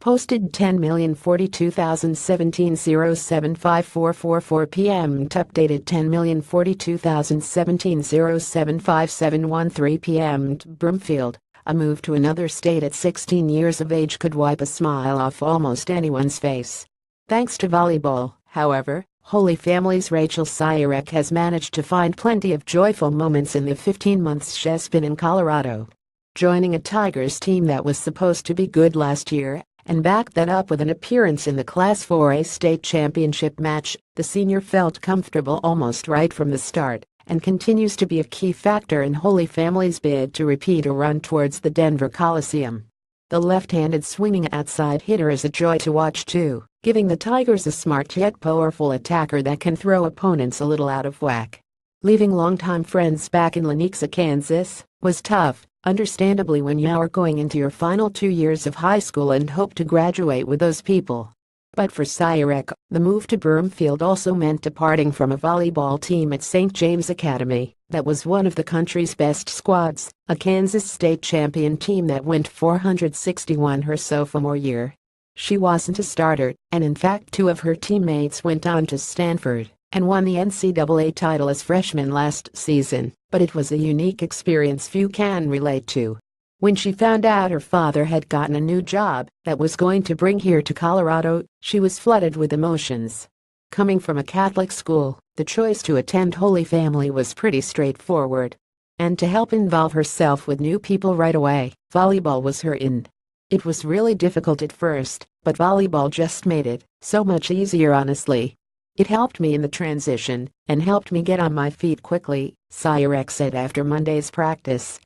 Posted 10,042,017-075444 PM updated 10,042,017-075713 PM Broomfield. A move to another state at 16 years of age could wipe a smile off almost anyone's face. Thanks to volleyball, however, Holy Family's Rachel Siurek has managed to find plenty of joyful moments in the 15 months she's been in Colorado. Joining a Tigers team that was supposed to be good last year and backed that up with an appearance in the Class 4A state championship match, the senior felt comfortable almost right from the start and continues to be a key factor in Holy Family's bid to repeat a run towards the Denver Coliseum. The left-handed swinging outside hitter is a joy to watch too, giving the Tigers a smart yet powerful attacker that can throw opponents a little out of whack. Leaving longtime friends back in Lenexa, Kansas, was tough, understandably, when you are going into your final 2 years of high school and hope to graduate with those people. But for Siurek, the move to Broomfield also meant departing from a volleyball team at St. James Academy that was one of the country's best squads, a Kansas state champion team that went 461 her sophomore year. She wasn't a starter, and in fact 2 of her teammates went on to Stanford and won the NCAA title as freshmen last season, but it was a unique experience few can relate to. When she found out her father had gotten a new job that was going to bring her to Colorado, she was flooded with emotions. Coming from a Catholic school, the choice to attend Holy Family was pretty straightforward. And to help involve herself with new people right away, volleyball was her in. It was really difficult at first, but volleyball just made it so much easier, honestly. It helped me in the transition and helped me get on my feet quickly, Siurek said after Monday's practice.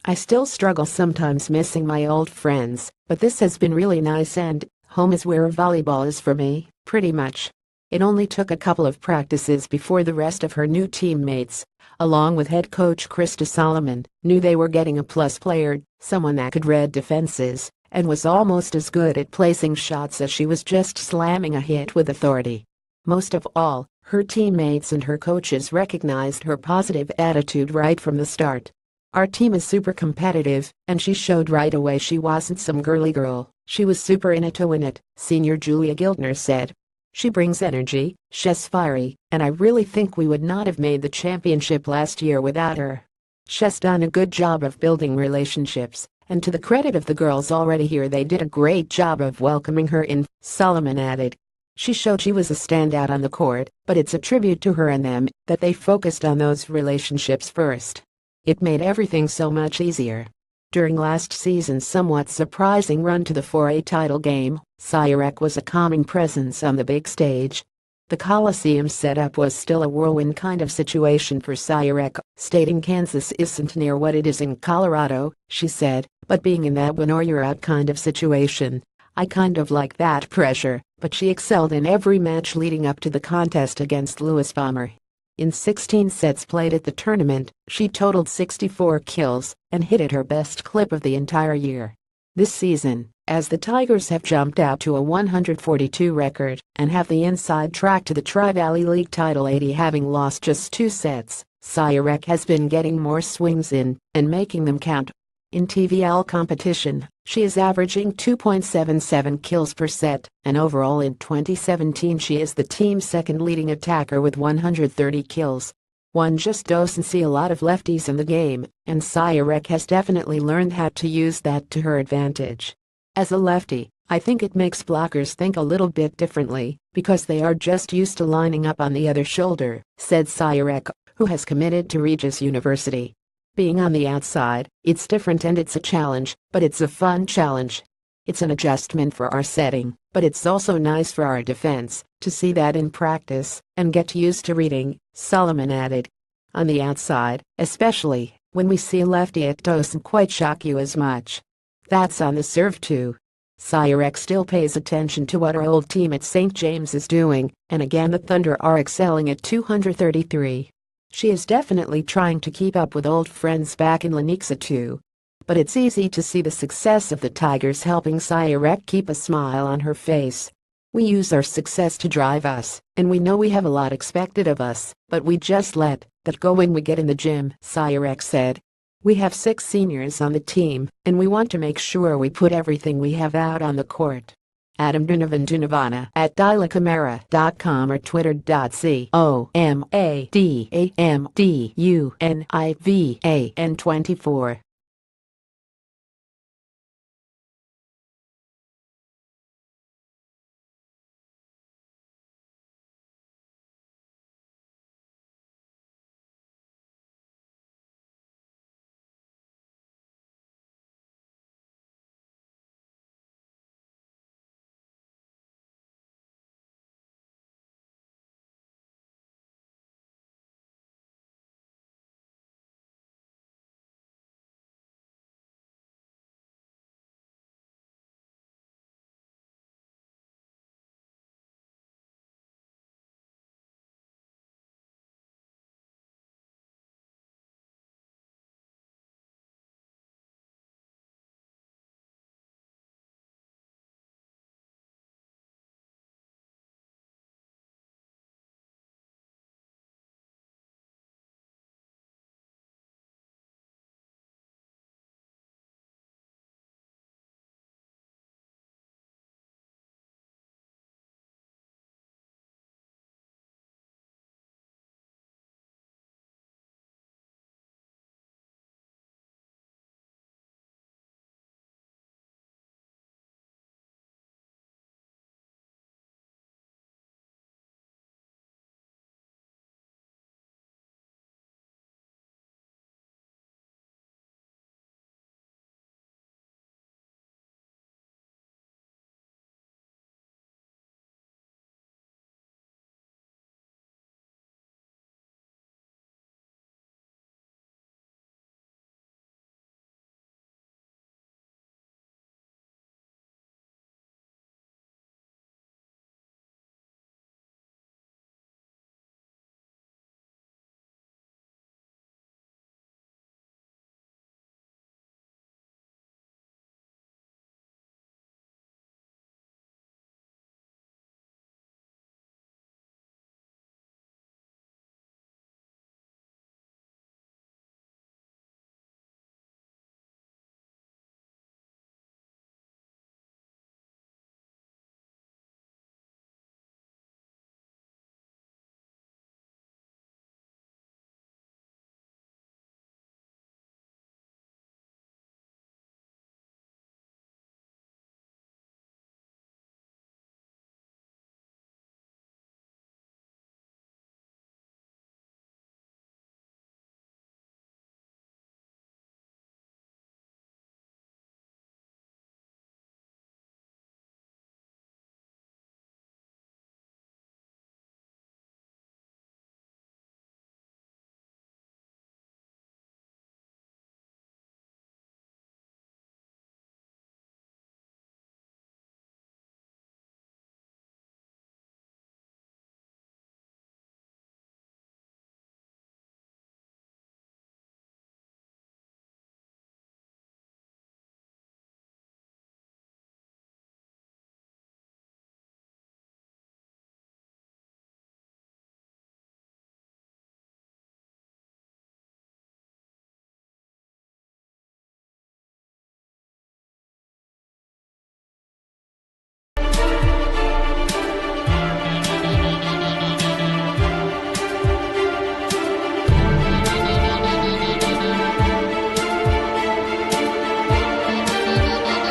I still struggle sometimes missing my old friends, but this has been really nice, and home is where volleyball is for me, pretty much. It only took a couple of practices before the rest of her new teammates, along with head coach Krista Solomon, knew they were getting a plus player, someone that could read defenses and was almost as good at placing shots as she was just slamming a hit with authority. Most of all, her teammates and her coaches recognized her positive attitude right from the start. Our team is super competitive, and she showed right away she wasn't some girly girl. She was super in it to win it, senior Julia Gildner said. She brings energy, she's fiery, and I really think we would not have made the championship last year without her. She's done a good job of building relationships, and to the credit of the girls already here, they did a great job of welcoming her in, Solomon added. She showed she was a standout on the court, but it's a tribute to her and them that they focused on those relationships first. It made everything so much easier. During last season's somewhat surprising run to the 4A title game, Siurek was a calming presence on the big stage. The Coliseum setup was still a whirlwind kind of situation for Siurek, stating Kansas isn't near what it is in Colorado, she said, but being in that win or you're out kind of situation, I kind of like that pressure. But she excelled in every match leading up to the contest against Louis Bomber. In 16 sets played at the tournament, she totaled 64 kills and hit at her best clip of the entire year. This season, as the Tigers have jumped out to a 142 record and have the inside track to the Tri-Valley League title 80, having lost just 2 sets, Siurek has been getting more swings in and making them count. In TVL competition, she is averaging 2.77 kills per set, and overall in 2017 she is the team's second leading attacker with 130 kills. One just doesn't see a lot of lefties in the game, and Siurek has definitely learned how to use that to her advantage. As a lefty, I think it makes blockers think a little bit differently, because they are just used to lining up on the other shoulder, said Siurek, who has committed to Regis University. Being on the outside, it's different and it's a challenge, but it's a fun challenge. It's an adjustment for our setting, but it's also nice for our defense to see that in practice and get used to reading, Solomon added. On the outside, especially when we see a lefty, it doesn't quite shock you as much. That's on the serve too. Siurek still pays attention to what our old team at St. James is doing, and again the Thunder are excelling at 233. She is definitely trying to keep up with old friends back in Lenexa too. But it's easy to see the success of the Tigers helping Siurek keep a smile on her face. We use our success to drive us, and we know we have a lot expected of us, but we just let that go when we get in the gym, Siurek said. We have 6 seniors on the team, and we want to make sure we put everything we have out on the court. Adam Dunavana at dilacamera.com or twitter.com/AMDAMDUNIVAN24.